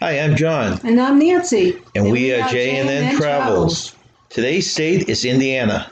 Hi, I'm John, And I'm Nancy. and we are J&N Travels. Today's state is Indiana.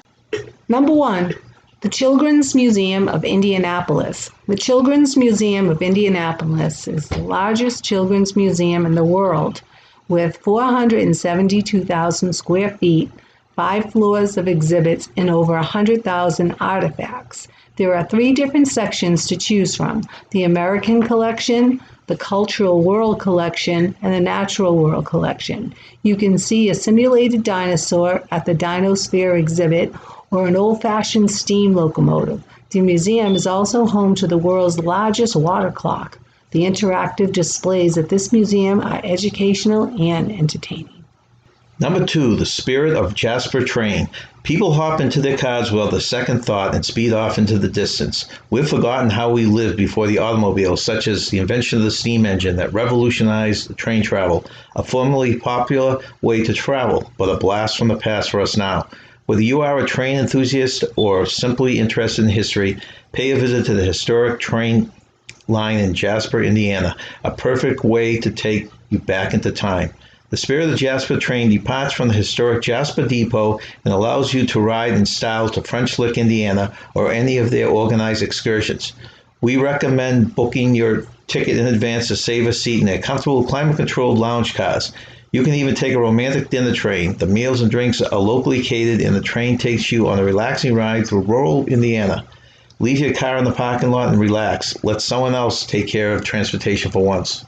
Number 1, the Children's Museum of Indianapolis. The Children's Museum of Indianapolis is the largest children's museum in the world with 472,000 square feet, 5 floors of exhibits, and over 100,000 artifacts. There are 3 different sections to choose from: the American Collection, the Cultural World Collection, and the Natural World Collection. You can see a simulated dinosaur at the Dinosphere exhibit or an old-fashioned steam locomotive. The museum is also home to the world's largest water clock. The interactive displays at this museum are educational and entertaining. Number 2, the Spirit of Jasper train. People hop into their cars without a second thought and speed off into the distance. We've forgotten how we lived before the automobile, such as the invention of the steam engine that revolutionized train travel, a formerly popular way to travel, but a blast from the past for us now. Whether you are a train enthusiast or simply interested in history, pay a visit to the historic train line in Jasper, Indiana, a perfect way to take you back into time. The Spirit of the Jasper train departs from the historic Jasper Depot and allows you to ride in style to French Lick, Indiana, or any of their organized excursions. We recommend booking your ticket in advance to save a seat in their comfortable, climate-controlled lounge cars. You can even take a romantic dinner train. The meals and drinks are locally catered, and the train takes you on a relaxing ride through rural Indiana. Leave your car in the parking lot and relax. Let someone else take care of transportation for once.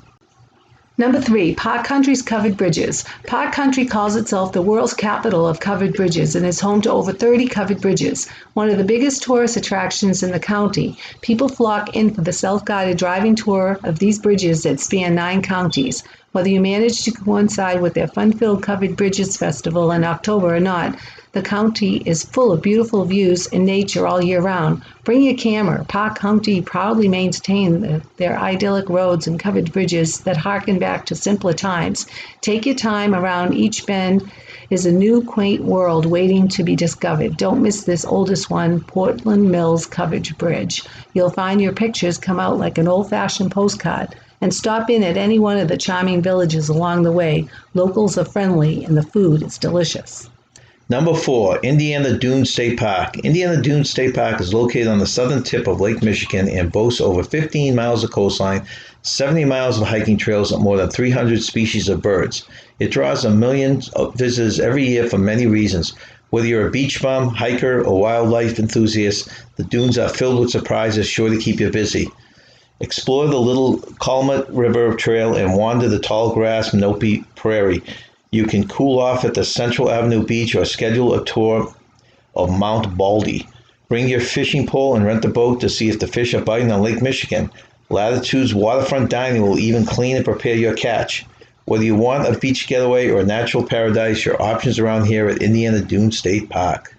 Number 3, Park Country's covered bridges. Park Country calls itself the world's capital of covered bridges and is home to over 30 covered bridges, one of the biggest tourist attractions in the county. People flock in for the self-guided driving tour of these bridges that span 9 counties. Whether you manage to coincide with their fun-filled Covered Bridges Festival in October or not, the county is full of beautiful views and nature all year round. Bring your camera. Park County proudly maintain their idyllic roads and covered bridges that harken back to simpler times. Take your time. Around each bend is a new quaint world waiting to be discovered. Don't miss this oldest one, Portland Mills Covered Bridge. You'll find your pictures come out like an old-fashioned postcard. And stop in at any one of the charming villages along the way. Locals are friendly and the food is delicious. Number 4, Indiana Dunes State Park. Indiana Dunes State Park is located on the southern tip of Lake Michigan and boasts over 15 miles of coastline, 70 miles of hiking trails, and more than 300 species of birds. It draws millions of visitors every year for many reasons. Whether you're a beach bum, hiker, or wildlife enthusiast, the dunes are filled with surprises sure to keep you busy. Explore the Little Calumet River Trail and wander the tall grass Menope Prairie. You can cool off at the Central Avenue Beach or schedule a tour of Mount Baldy. Bring your fishing pole and rent a boat to see if the fish are biting on Lake Michigan. Latitude's waterfront dining will even clean and prepare your catch. Whether you want a beach getaway or a natural paradise, your options around here at Indiana Dunes State Park.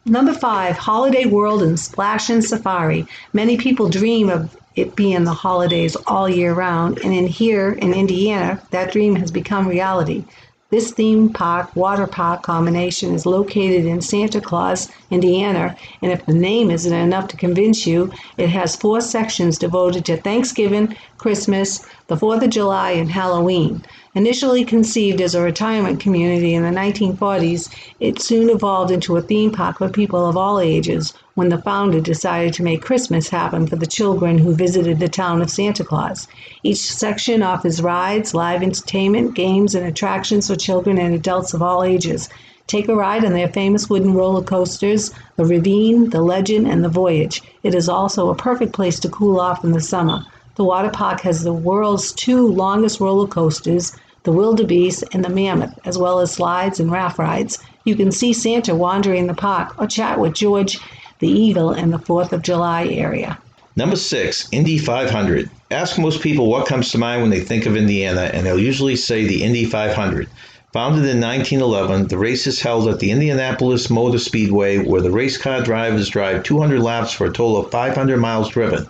Number 5, Holiday World and Splash and Safari. Many people dream of it being the holidays all year round, and here in Indiana, that dream has become reality. This theme park, water park combination is located in Santa Claus, Indiana, and if the name isn't enough to convince you, it has 4 sections devoted to Thanksgiving, Christmas, the 4th of July, and Halloween. Initially conceived as a retirement community in the 1940s, it soon evolved into a theme park for people of all ages when the founder decided to make Christmas happen for the children who visited the town of Santa Claus. Each section offers rides, live entertainment, games, and attractions for children and adults of all ages. Take a ride on their famous wooden roller coasters, the Ravine, the Legend, and the Voyage. It is also a perfect place to cool off in the summer. The water park has the world's 2 longest roller coasters, the Wildebeest and the Mammoth, as well as slides and raft rides. You can see Santa wandering the park or chat with George the Eagle in the 4th of July area. Number 6, Indy 500. Ask most people what comes to mind when they think of Indiana, and they'll usually say the Indy 500. Founded in 1911, the race is held at the Indianapolis Motor Speedway, where the race car drivers drive 200 laps for a total of 500 miles driven.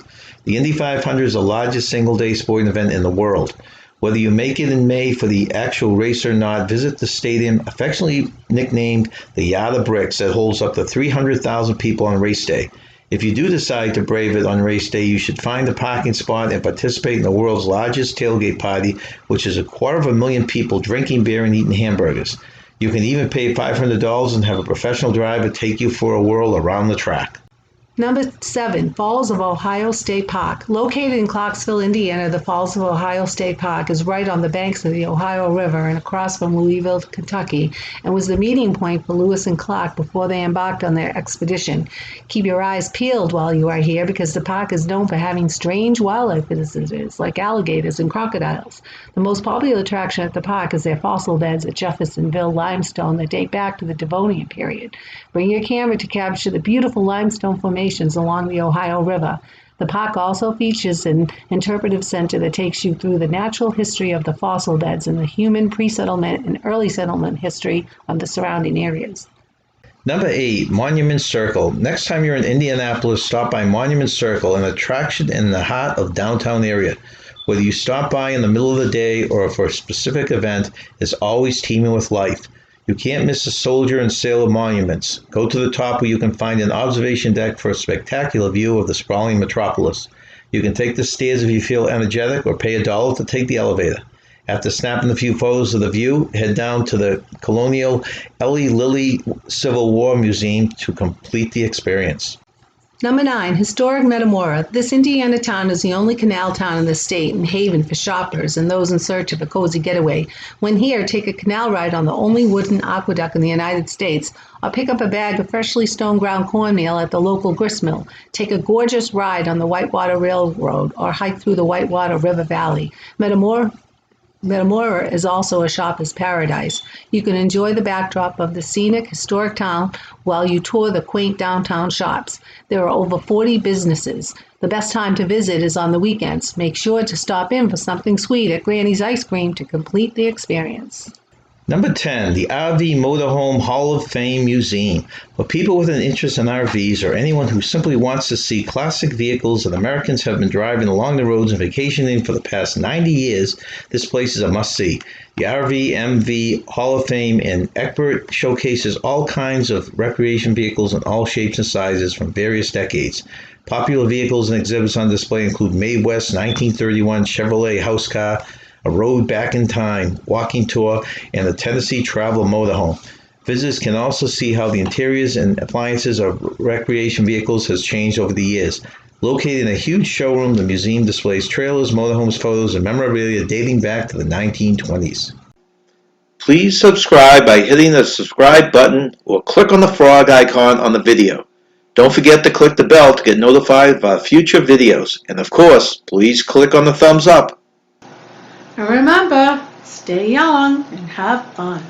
The Indy 500 is the largest single-day sporting event in the world. Whether you make it in May for the actual race or not, visit the stadium, affectionately nicknamed the Yard of Bricks, that holds up to 300,000 people on race day. If you do decide to brave it on race day, you should find a parking spot and participate in the world's largest tailgate party, which is 250,000 people drinking beer and eating hamburgers. You can even pay $500 and have a professional driver take you for a whirl around the track. Number 7, Falls of Ohio State Park. Located in Clarksville, Indiana, the Falls of Ohio State Park is right on the banks of the Ohio River and across from Louisville, Kentucky, and was the meeting point for Lewis and Clark before they embarked on their expedition. Keep your eyes peeled while you are here because the park is known for having strange wildlife visitors like alligators and crocodiles. The most popular attraction at the park is their fossil beds at Jeffersonville limestone that date back to the Devonian period. Bring your camera to capture the beautiful limestone formations along the Ohio River. The park also features an interpretive center that takes you through the natural history of the fossil beds and the human pre-settlement and early settlement history of the surrounding areas. Number 8, Monument Circle. Next time you're in Indianapolis, stop by Monument Circle, an attraction in the heart of downtown area. Whether you stop by in the middle of the day or for a specific event, it's always teeming with life. You can't miss the soldier and sailor monuments. Go to the top where you can find an observation deck for a spectacular view of the sprawling metropolis. You can take the stairs if you feel energetic or pay $1 to take the elevator. After snapping a few photos of the view, head down to the Colonial Eli Lilly Civil War Museum to complete the experience. Number 9, Historic Metamora. This Indiana town is the only canal town in the state and haven for shoppers and those in search of a cozy getaway. When here, take a canal ride on the only wooden aqueduct in the United States, or pick up a bag of freshly stone-ground cornmeal at the local gristmill. Take a gorgeous ride on the Whitewater Railroad or hike through the Whitewater River Valley. Metamora is also a shopper's paradise. You can enjoy the backdrop of the scenic, historic town while you tour the quaint downtown shops. There are over 40 businesses. The best time to visit is on the weekends. Make sure to stop in for something sweet at Granny's Ice Cream to complete the experience. Number 10, the RV Motorhome Hall of Fame Museum. For people with an interest in RVs or anyone who simply wants to see classic vehicles that Americans have been driving along the roads and vacationing for the past 90 years, this place is a must-see. The RV Hall of Fame in Egbert showcases all kinds of recreation vehicles in all shapes and sizes from various decades. Popular vehicles and exhibits on display include Mae West 1931 Chevrolet house car, a road back in time walking tour, and the Tennessee Traveler motorhome. Visitors can also see how the interiors and appliances of recreation vehicles has changed over the years. Located in a huge showroom, the museum displays trailers, motorhomes, photos, and memorabilia dating back to the 1920s. Please subscribe by hitting the subscribe button or click on the frog icon on the video. Don't forget to click the bell to get notified of our future videos. And of course, please click on the thumbs up. And remember, stay young and have fun.